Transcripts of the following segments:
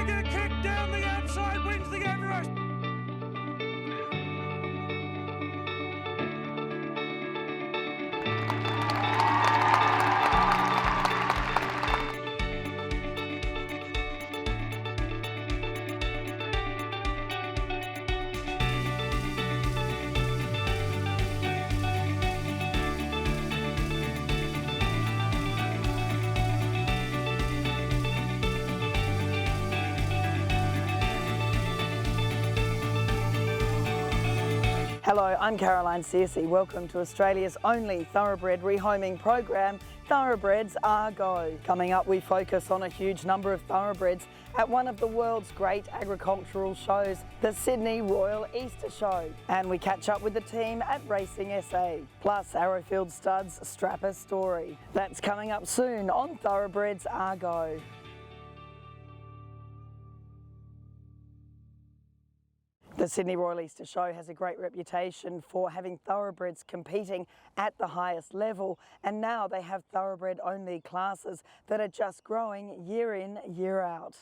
Mega kick down the outside, wins the Everest. Hello, I'm Caroline Searcy. Welcome to Australia's only thoroughbred rehoming program, Thoroughbreds Are Go. Coming up, we focus on a huge number of thoroughbreds at one of the world's great agricultural shows, the Sydney Royal Easter Show. And we catch up with the team at Racing SA, plus Arrowfield Studs' Strapper story. That's coming up soon on Thoroughbreds Are Go. The Sydney Royal Easter Show has a great reputation for having thoroughbreds competing at the highest level, and now they have thoroughbred only classes that are just growing year in, year out.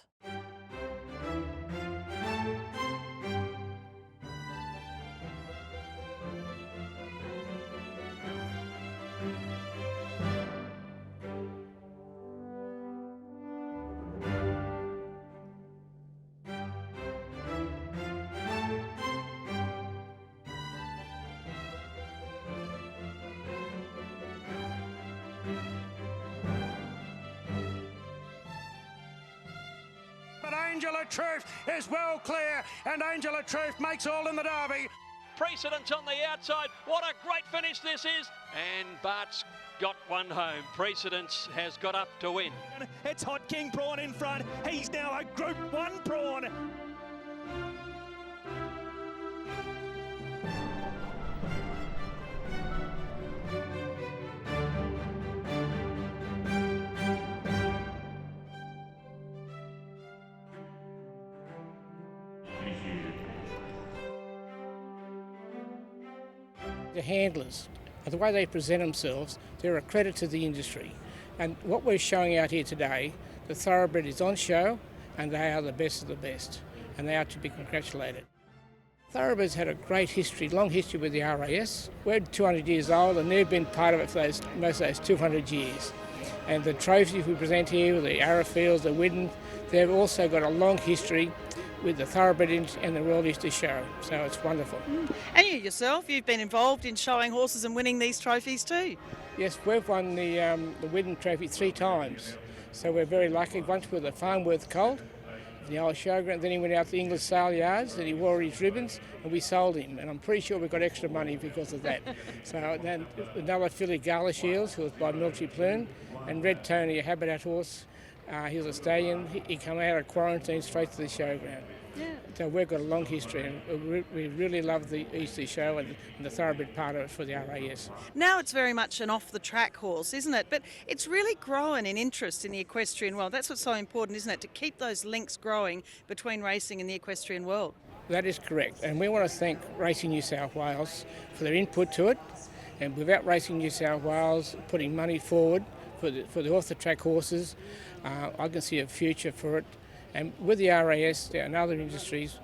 Angel of Truth is well clear, and Angel of Truth makes all in the Derby. Precedence on the outside. What a great finish this is. And Bart's got one home. Precedence has got up to win. It's hot King Prawn in front. He's now a Group 1 prawn. The handlers, the way they present themselves, they're a credit to the industry. And what we're showing out here today, the thoroughbred is on show and they are the best of the best, and they are to be congratulated. Thoroughbreds had a great history, long history with the RAS. We're 200 years old and they've been part of it for most of those 200 years. And the trophies we present here, the Arrowfields, the Widden, they've also got a long history with the Thoroughbred and the Royal Easter Show, so it's wonderful. And you yourself, you've been involved in showing horses and winning these trophies too? Yes, we've won the Widden Trophy 3 times, so we're very lucky. Once with the Farnworth colt, the old showground, then he went out to the English sale yards and he wore his ribbons and we sold him, and I'm pretty sure we got extra money because of that. So then another filly, Gala Shields, who was by Military Plume, and Red Tony, a habitat horse. He was a stallion. He came out of quarantine straight to the showground. Yeah. So we've got a long history, and we really love the Easter Show and the thoroughbred part of it for the RAS. Now it's very much an off-the-track horse, isn't it? But it's really growing in interest in the equestrian world. That's what's so important, isn't it? To keep those links growing between racing and the equestrian world. That is correct, and we want to thank Racing New South Wales for their input to it. And without Racing New South Wales putting money forward for the off-the-track horses, I can see a future for it. And with the RAS and other industries,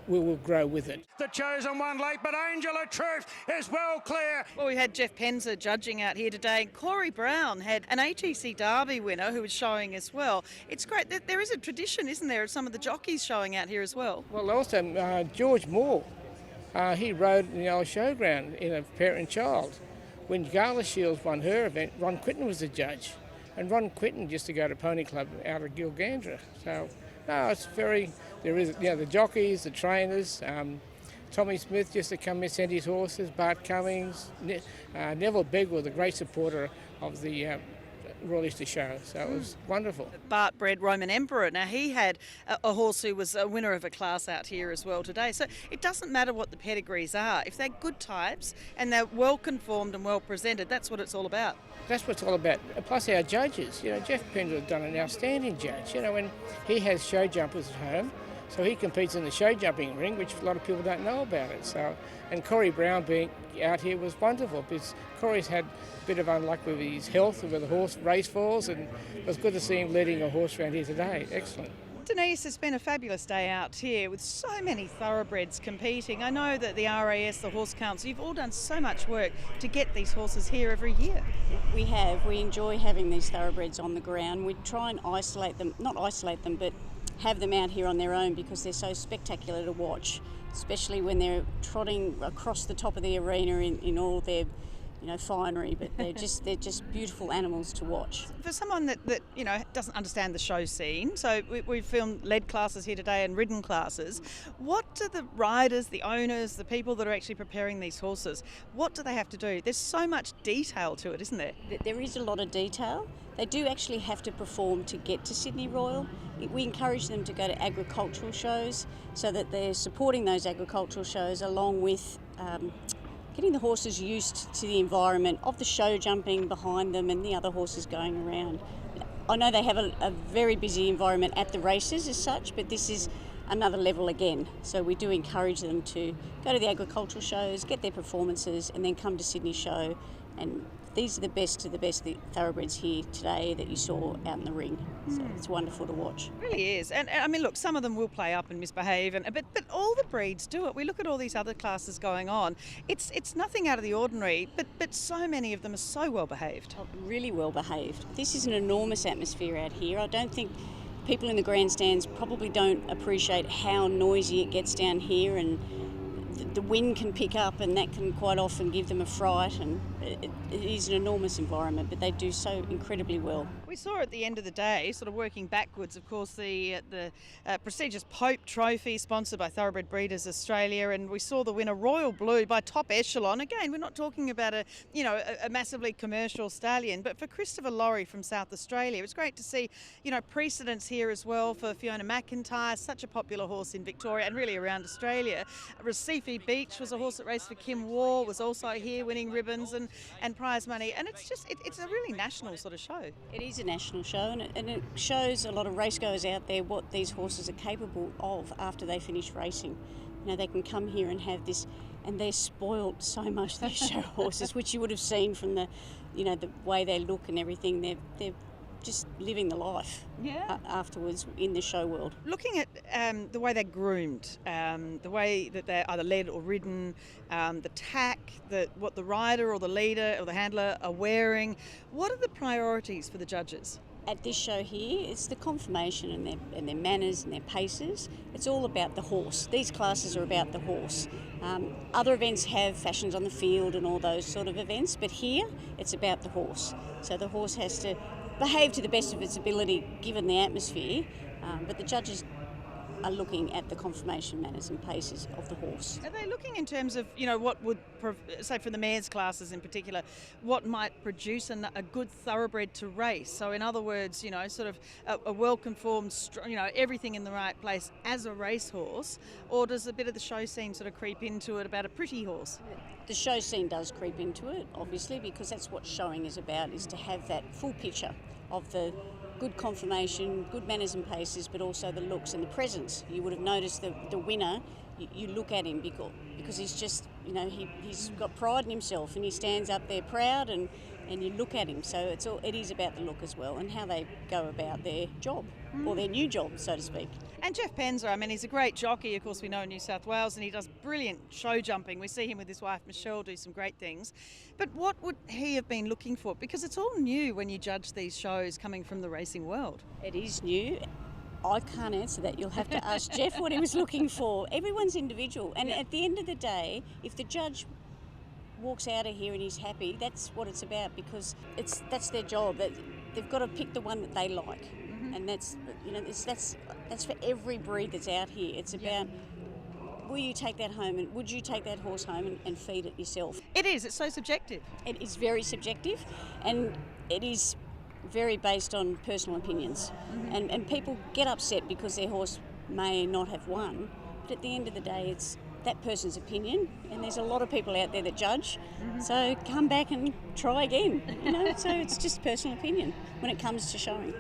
we will grow with it. The chosen one late, but Angel of Truth is well clear. Well, we had Jeff Penza judging out here today, and Corey Brown had an ATC Derby winner who was showing as well. It's great that there is a tradition, isn't there, of some of the jockeys showing out here as well. Well, also George Moore, he rode in the old showground in a parent and child. When Gala Shields won her event, Ron Quinton was the judge. And Ron Quinton used to go to Pony Club out of Gilgandra. So, no, it's very, there is, the jockeys, the trainers, Tommy Smith used to come and send his horses, Bart Cummings, Neville Begg was a great supporter of the Royal Easter Show, so it was wonderful. Bart bred Roman Emperor. Now he had a horse who was a winner of a class out here as well today. So it doesn't matter what the pedigrees are. If they're good types and they're well conformed and well presented, that's what it's all about. That's what it's all about. Plus our judges, Jeff Penza has done an outstanding judge. When he has show jumpers at home, so he competes in the show jumping ring, which a lot of people don't know about it. So, and Corey Brown being out here was wonderful because Corey's had a bit of unluck with his health and with the horse race falls, and it was good to see him leading a horse around here today. Excellent. Denise, it's been a fabulous day out here with so many thoroughbreds competing. I know that the RAS, the Horse Council, you've all done so much work to get these horses here every year. We have. We enjoy having these thoroughbreds on the ground. We try and not isolate them, but have them out here on their own because they're so spectacular to watch, especially when they're trotting across the top of the arena in all their finery, but they're just beautiful animals to watch. For someone that doesn't understand the show scene, so we've filmed led classes here today and ridden classes. What do the riders, the owners, the people that are actually preparing these horses, what do they have to do? There's so much detail to it, isn't there? There is a lot of detail. They do actually have to perform to get to Sydney Royal. We encourage them to go to agricultural shows so that they're supporting those agricultural shows along with getting the horses used to the environment of the show jumping behind them and the other horses going around. I know they have a very busy environment at the races as such, but this is another level again. So we do encourage them to go to the agricultural shows, get their performances, and then come to Sydney Show. And these are the best of the best thoroughbreds here today that you saw out in the ring. So it's wonderful to watch. It really is. And I mean, look, some of them will play up and misbehave, but all the breeds do it. We look at all these other classes going on. It's nothing out of the ordinary, but so many of them are so well behaved. Really well behaved. This is an enormous atmosphere out here. I don't think people in the grandstands probably don't appreciate how noisy it gets down here, and the wind can pick up and that can quite often give them a fright, and it is an enormous environment, but they do so incredibly well. We saw at the end of the day, sort of working backwards, of course, the prestigious Pope Trophy sponsored by Thoroughbred Breeders Australia, and we saw the winner Royal Blue by Top Echelon. Again, we're not talking about a massively commercial stallion, but for Christopher Laurie from South Australia. It was great to see, Precedence here as well for Fiona McIntyre, such a popular horse in Victoria and really around Australia. Recife Beach was a horse that raced for Kim War, was also here winning ribbons and prize money, and it's a really national sort of show. It is a national show, and it shows a lot of racegoers out there what these horses are capable of after they finish racing. They can come here and have this, and they're spoiled so much, these show horses, which you would have seen from the way they look and everything. They're just living the life afterwards in the show world. Looking at the way they're groomed, the way that they're either led or ridden, the tack, what the rider or the leader or the handler are wearing, what are the priorities for the judges? At this show here, it's the conformation and their manners and their paces. It's all about the horse. These classes are about the horse. Other events have fashions on the field and all those sort of events, but here it's about the horse. So the horse has to behave to the best of its ability given the atmosphere, but the judges are looking at the conformation, manners and paces of the horse. Are they looking in terms of, what would, say for the mares classes in particular, what might produce a good thoroughbred to race? So in other words, sort of a well-conformed, everything in the right place as a racehorse, or does a bit of the show scene sort of creep into it about a pretty horse? The show scene does creep into it, obviously, because that's what showing is about, is to have that full picture of the good conformation, good manners and paces, but also the looks and the presence. You would have noticed the winner, you look at him because he's just, he's got pride in himself and he stands up there proud and you look at him. So it is about the look as well and how they go about their job, or their new job, so to speak. And Jeff Penza, he's a great jockey, of course we know in New South Wales, and he does brilliant show jumping. We see him with his wife Michelle do some great things. But what would he have been looking for? Because it's all new when you judge these shows coming from the racing world. It is new. I can't answer that. You'll have to ask Jeff what he was looking for. Everyone's individual. And at the end of the day, if the judge walks out of here and he's happy, that's what it's about, because that's their job. They've got to pick the one that they like. And that's for every breed that's out here. It's about, will you take that home, and would you take that horse home and feed it yourself? It is. It's so subjective. It is very subjective, and it is very based on personal opinions. And people get upset because their horse may not have won, but at the end of the day, it's that person's opinion, and there's a lot of people out there that judge. So come back and try again. So it's just personal opinion when it comes to showing.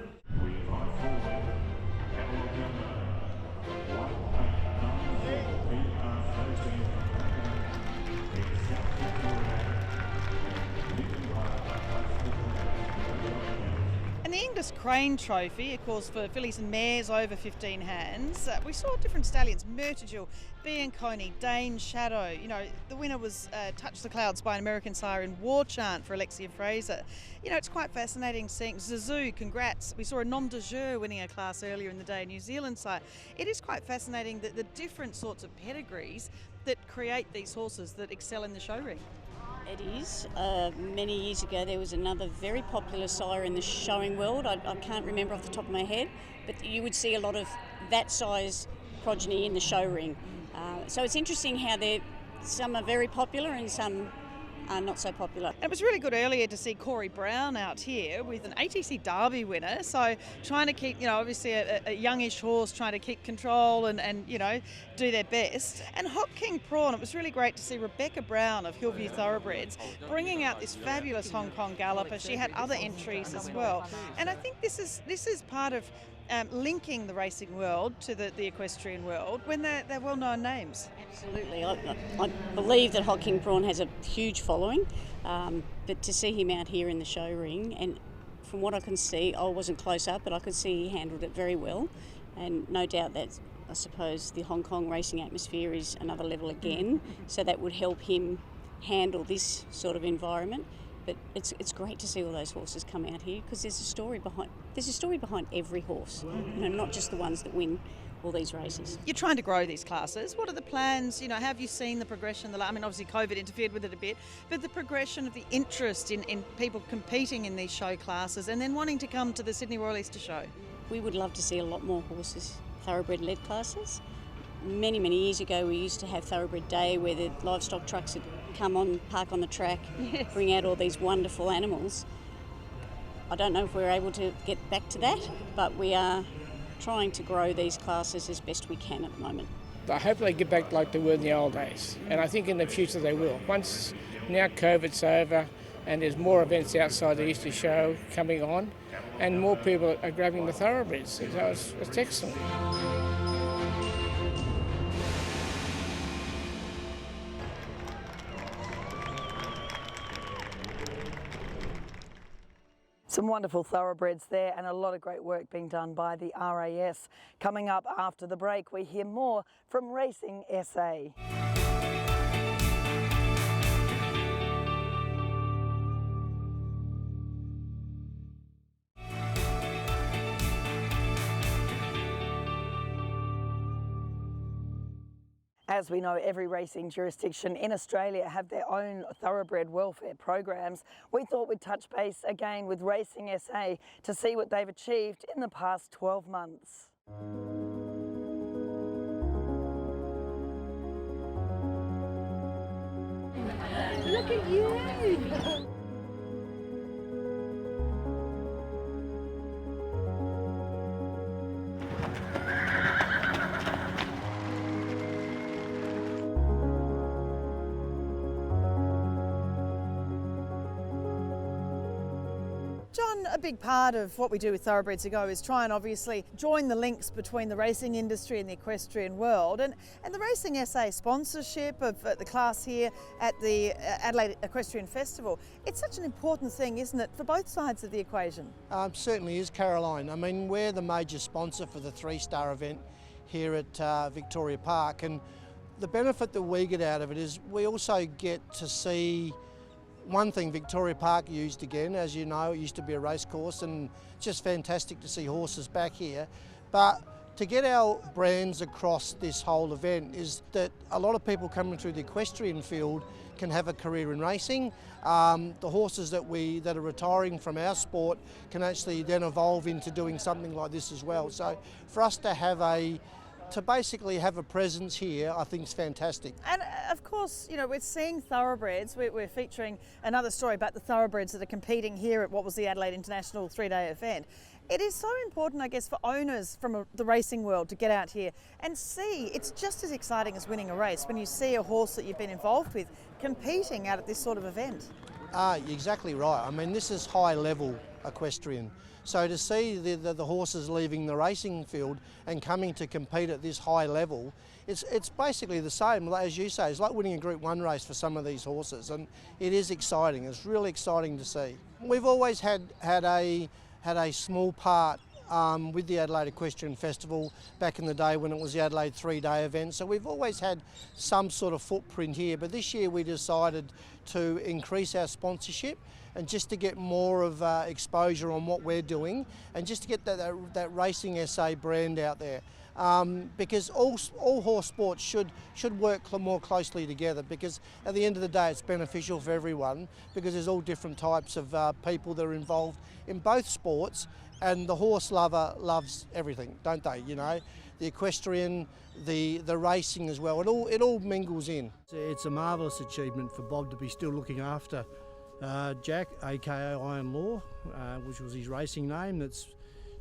longest crane trophy, of course, for fillies and mares over 15 hands. We saw different stallions: Murtagil, Bianconi, Dane Shadow. You know, the winner was Touch the Clouds by an American sire in War Chant for Alexia Fraser. You know, it's quite fascinating seeing Zazoo, congrats. We saw a Nom de Jeu winning a class earlier in the day, New Zealand sire. It is quite fascinating that the different sorts of pedigrees that create these horses that excel in the show ring. It is. Many years ago there was another very popular sire in the showing world. I can't remember off the top of my head, but you would see a lot of that size progeny in the show ring. So it's interesting how some are very popular and some are not so popular. It was really good earlier to see Corey Brown out here with an ATC Derby winner, so trying to keep, you know, obviously a youngish horse trying to keep control and you know, do their best. And Hot King Prawn, it was really great to see Rebecca Brown of Hillview Thoroughbreds bringing out this fabulous Hong Kong galloper. She had other entries as well, and I think this is part of linking the racing world to the equestrian world when they're well-known names. Absolutely. I believe that Hot King Prawn has a huge following, but to see him out here in the show ring, and from what I can see, I wasn't close up, but I could see he handled it very well, and no doubt that I suppose the Hong Kong racing atmosphere is another level again, so that would help him handle this sort of environment. But it's great to see all those horses come out here because there's a story behind every horse, you know, not just the ones that win all these races. You're trying to grow these classes. What are the plans? You know, have you seen the progression? I mean, obviously COVID interfered with it a bit, but the progression of the interest in people competing in these show classes and then wanting to come to the Sydney Royal Easter Show. We would love to see a lot more horses, thoroughbred-led classes. Many, many years ago we used to have Thoroughbred Day where the livestock trucks would come on, park on the track, yes, bring out all these wonderful animals. I don't know if we're able to get back to that, but we are trying to grow these classes as best we can at the moment. I hope they get back like they were in the old days, and I think in the future they will. Once now COVID's over and there's more events outside the Easter show coming on and more people are grabbing the thoroughbreds, so it's excellent. Some wonderful thoroughbreds there and a lot of great work being done by the RAS. Coming up after the break, we hear more from Racing SA. As we know, every racing jurisdiction in Australia have their own thoroughbred welfare programs. We thought we'd touch base again with Racing SA to see what they've achieved in the past 12 months. Look at you! John, a big part of what we do with Thoroughbreds to Go is try and obviously join the links between the racing industry and the equestrian world. And the Racing SA sponsorship of the class here at the Adelaide Equestrian Festival, it's such an important thing, isn't it, for both sides of the equation? Certainly is, Caroline. I mean, we're the major sponsor for the three-star event here at Victoria Park, and the benefit that we get out of it is we also get to see one thing Victoria Park used again. As you know, it used to be a race course, and it's just fantastic to see horses back here. But to get our brands across this whole event is that a lot of people coming through the equestrian field can have a career in racing. The horses that are retiring from our sport can actually then evolve into doing something like this as well. So for us to basically have a presence here, I think is fantastic. And of course, you know, we're seeing thoroughbreds. We're featuring another story about the thoroughbreds that are competing here at what was the Adelaide International 3-day event. It is so important, I guess, for owners from the racing world to get out here and see. It's just as exciting as winning a race when you see a horse that you've been involved with competing out at this sort of event. You're exactly right. I mean, this is high level equestrian. So to see the horses leaving the racing field and coming to compete at this high level, it's basically the same. As you say, it's like winning a Group 1 race for some of these horses, and it is exciting. It's really exciting to see. We've always had had a small part with the Adelaide Equestrian Festival back in the day when it was the Adelaide 3-day event. So we've always had some sort of footprint here, but this year we decided to increase our sponsorship and just to get more of exposure on what we're doing and just to get that Racing SA brand out there. Because all horse sports should work more closely together, because at the end of the day it's beneficial for everyone, because there's all different types of people that are involved in both sports, and the horse lover loves everything, don't they? You know, the equestrian, the racing as well. It all mingles in. It's a marvellous achievement for Bob to be still looking after Jack, aka Iron Law, which was his racing name. That's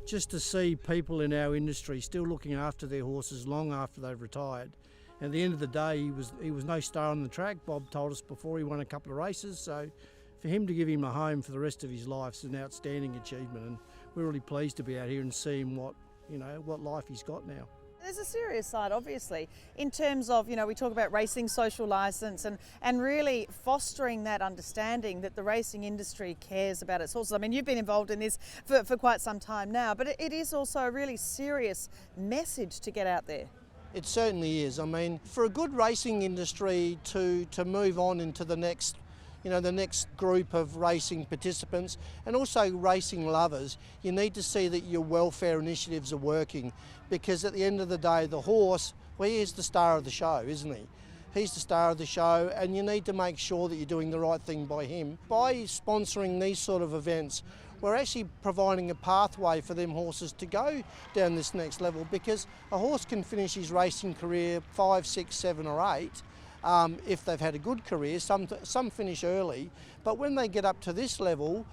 just to see people in our industry still looking after their horses long after they've retired. And at the end of the day, he was no star on the track. Bob told us before he won a couple of races, so for him to give him a home for the rest of his life is an outstanding achievement, and we're really pleased to be out here and see him what life he's got now. There's a serious side, obviously, in terms of, we talk about racing social licence and really fostering that understanding that the racing industry cares about its horses. I mean, you've been involved in this for quite some time now, but it is also a really serious message to get out there. It certainly is. I mean, for a good racing industry to move on into the next group of racing participants and also racing lovers, you need to see that your welfare initiatives are working, because at the end of the day, the horse, well, he is the star of the show, isn't he? He's the star of the show, and you need to make sure that you're doing the right thing by him. By sponsoring these sort of events, we're actually providing a pathway for them horses to go down this next level, because a horse can finish his racing career 5, 6, 7 or 8 if they've had a good career. Some finish early, but when they get up to this level,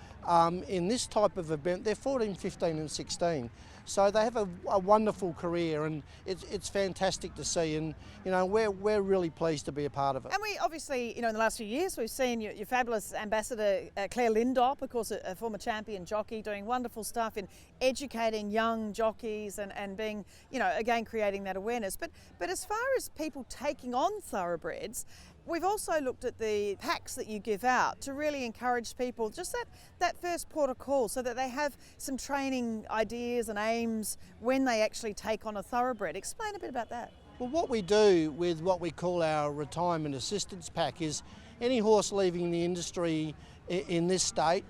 in this type of event, they're 14, 15 and 16. So they have a wonderful career, and it's fantastic to see, and we're really pleased to be a part of it. And we obviously, in the last few years, we've seen your fabulous ambassador Claire Lindop, of course a former champion jockey, doing wonderful stuff in educating young jockeys and being, again creating that awareness. But as far as people taking on thoroughbreds, we've also looked at the packs that you give out to really encourage people, just that first port of call, so that they have some training ideas and aims when they actually take on a thoroughbred. Explain a bit about that. Well, what we do with what we call our retirement assistance pack is any horse leaving the industry in this state,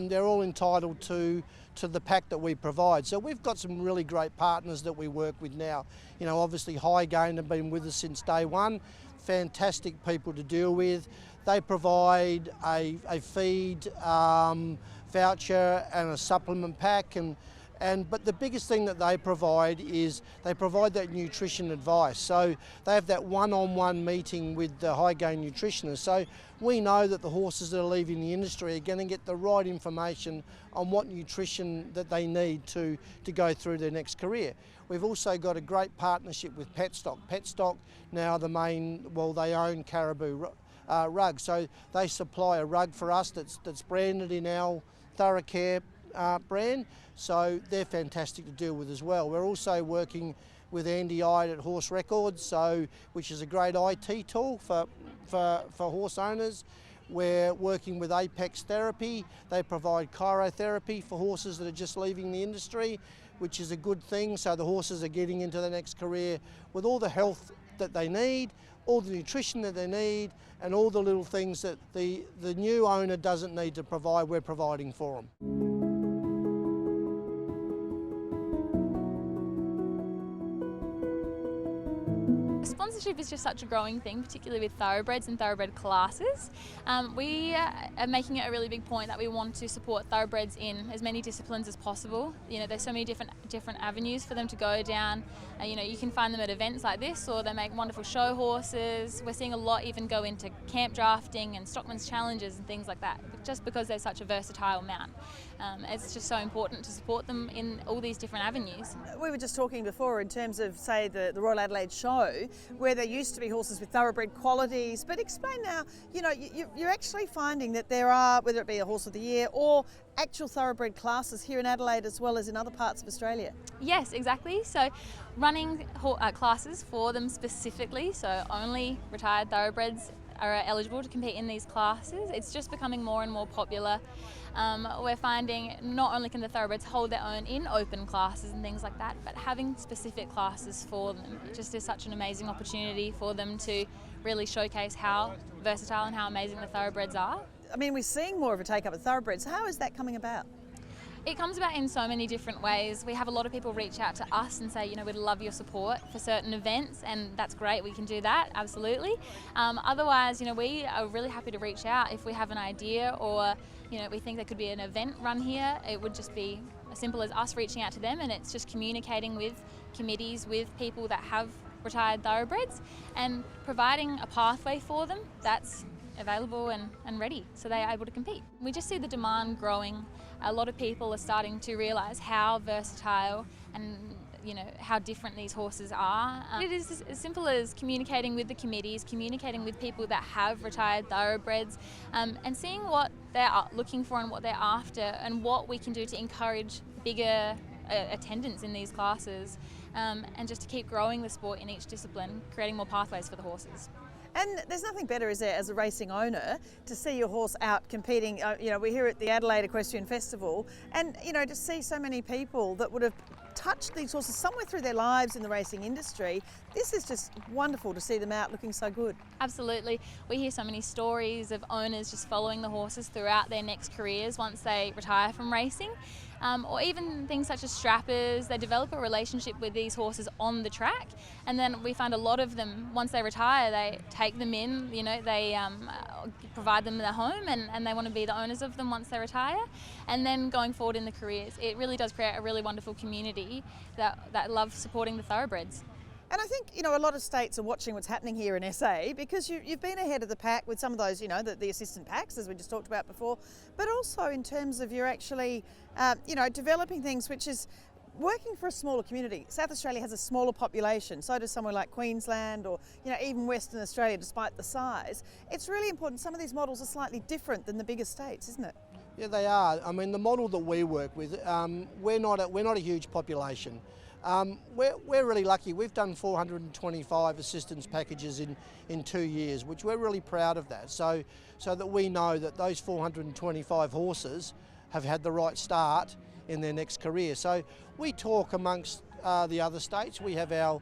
they're all entitled to the pack that we provide. So we've got some really great partners that we work with now. Obviously High Gain have been with us since day one. Fantastic people to deal with. They provide a feed voucher and a supplement pack, but the biggest thing that they provide is they provide that nutrition advice. So they have that one-on-one meeting with the High Gain nutritionist. So we know that the horses that are leaving the industry are going to get the right information on what nutrition that they need to go through their next career. We've also got a great partnership with Petstock. Petstock now they own Caribou Rug, so they supply a rug for us that's branded in our Thoroughcare brand, so they're fantastic to deal with as well. We're also working with Andy Ide at Horse Records, which is a great IT tool for horse owners. We're working with Apex Therapy. They provide chirotherapy for horses that are just leaving the industry, which is a good thing. So the horses are getting into the next career with all the health that they need, all the nutrition that they need, and all the little things that the new owner doesn't need to provide, we're providing for them. Sponsorship is just such a growing thing, particularly with thoroughbreds and thoroughbred classes. We are making it a really big point that we want to support thoroughbreds in as many disciplines as possible. There's so many different avenues for them to go down. You can find them at events like this, or they make wonderful show horses. We're seeing a lot even go into camp drafting and stockman's challenges and things like that, just because they're such a versatile mount. It's just so important to support them in all these different avenues. We were just talking before in terms of, say, the Royal Adelaide Show, where there used to be horses with thoroughbred qualities, but explain now, you're actually finding that there are, whether it be a Horse of the Year or actual thoroughbred classes here in Adelaide as well as in other parts of Australia. Yes, exactly. So running classes for them specifically, so only retired thoroughbreds are eligible to compete in these classes. It's just becoming more and more popular. We're finding not only can the thoroughbreds hold their own in open classes and things like that, but having specific classes for them just is such an amazing opportunity for them to really showcase how versatile and how amazing the thoroughbreds are. I mean, we're seeing more of a take-up of thoroughbreds. How is that coming about? It comes about in so many different ways. We have a lot of people reach out to us and say, we'd love your support for certain events, and that's great, we can do that, absolutely. Otherwise, we are really happy to reach out if we have an idea or, we think there could be an event run here. It would just be as simple as us reaching out to them, and it's just communicating with committees, with people that have retired thoroughbreds and providing a pathway for them that's available and ready so they are able to compete. We just see the demand growing. A lot of people are starting to realise how versatile and how different these horses are. It is as simple as communicating with the committees, communicating with people that have retired thoroughbreds, and seeing what they're looking for and what they're after and what we can do to encourage bigger attendance in these classes, and just to keep growing the sport in each discipline, creating more pathways for the horses. And there's nothing better, is there, as a racing owner, to see your horse out competing. We're here at the Adelaide Equestrian Festival, and to see so many people that would have touched these horses somewhere through their lives in the racing industry. This is just wonderful to see them out looking so good. Absolutely. We hear so many stories of owners just following the horses throughout their next careers once they retire from racing. Or even things such as strappers. They develop a relationship with these horses on the track, and then we find a lot of them, once they retire, they take them in, they provide them their home, and they want to be the owners of them once they retire. And then going forward in the careers, it really does create a really wonderful community that love supporting the thoroughbreds. And I think, a lot of states are watching what's happening here in SA because you've been ahead of the pack with some of those, the assistant packs, as we just talked about before, but also in terms of you're actually, developing things which is working for a smaller community. South Australia has a smaller population, so does somewhere like Queensland or, even Western Australia, despite the size. It's really important. Some of these models are slightly different than the bigger states, isn't it? Yeah, they are. I mean, the model that we work with, we're not a huge population. We're really lucky. We've done 425 assistance packages in 2 years, which we're really proud of that. So that we know that those 425 horses have had the right start in their next career. So we talk amongst the other states. We have our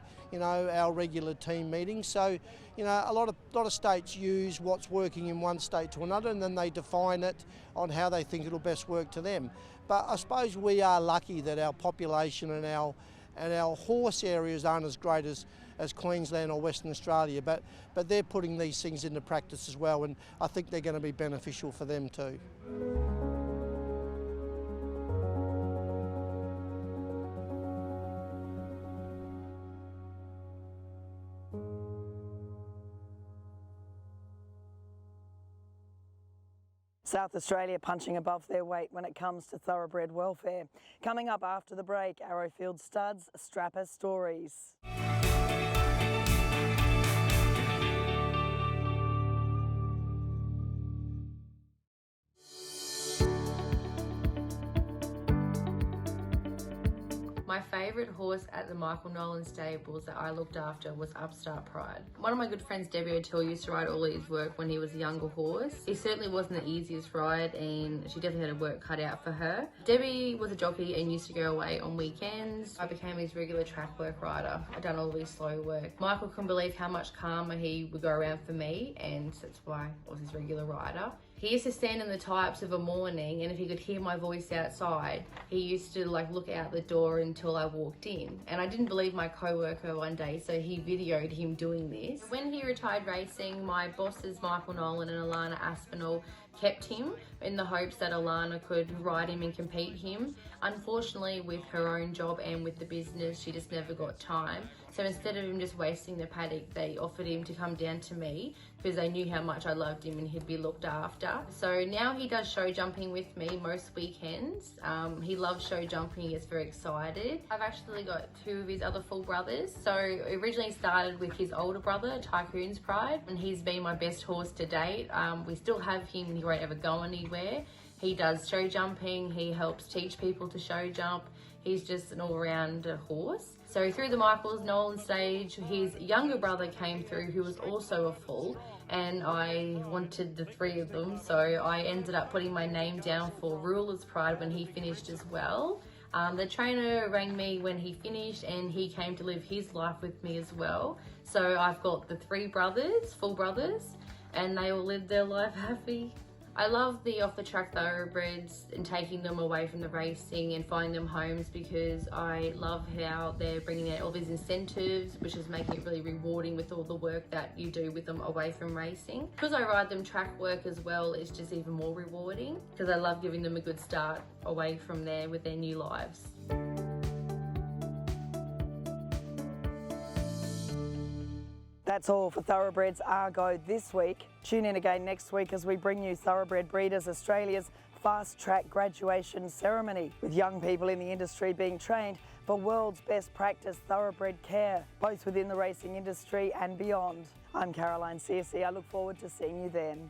regular team meetings. So a lot of states use what's working in one state to another, and then they define it on how they think it'll best work to them. But I suppose we are lucky that our population and our horse areas aren't as great as Queensland or Western Australia, but they're putting these things into practice as well, and I think they're going to be beneficial for them too. South Australia punching above their weight when it comes to thoroughbred welfare. Coming up after the break, Arrowfield Studs, Strapper Stories. My favourite horse at the Michael Nolan stables that I looked after was Upstart Pride. One of my good friends, Debbie O'Toole, used to ride all his work when he was a younger horse. He certainly wasn't the easiest ride, and she definitely had a work cut out for her. Debbie was a jockey and used to go away on weekends. I became his regular track work rider. I done all his slow work. Michael couldn't believe how much calmer he would go around for me, and that's why I was his regular rider. He used to stand in the types of a morning, and if he could hear my voice outside, he used to look out the door until I walked in. And I didn't believe my co-worker one day, so he videoed him doing this. When he retired racing, my bosses Michael Nolan and Alana Aspinall kept him in the hopes that Alana could ride him and compete him. Unfortunately, with her own job and with the business, she just never got time. So instead of him just wasting the paddock, they offered him to come down to me because they knew how much I loved him and he'd be looked after. So now he does show jumping with me most weekends. He loves show jumping, he gets very excited. I've actually got 2 of his other full brothers. So it originally started with his older brother, Tycoon's Pride, and he's been my best horse to date. We still have him, he won't ever go anywhere. He does show jumping, he helps teach people to show jump. He's just an all-round horse. So through the Michael's Nolan stage, his younger brother came through who was also a foal, and I wanted the three of them, so I ended up putting my name down for Ruler's Pride when he finished as well. The trainer rang me when he finished, and he came to live his life with me as well. So I've got the three brothers, full brothers, and they all live their life happy. I love the off-the-track thoroughbreds and taking them away from the racing and finding them homes, because I love how they're bringing out all these incentives, which is making it really rewarding with all the work that you do with them away from racing. Because I ride them track work as well, it's just even more rewarding, because I love giving them a good start away from there with their new lives. That's all for Thoroughbreds Argo this week. Tune in again next week as we bring you Thoroughbred Breeders Australia's fast track graduation ceremony, with young people in the industry being trained for world's best practice thoroughbred care, both within the racing industry and beyond. I'm Caroline Searcy. I look forward to seeing you then.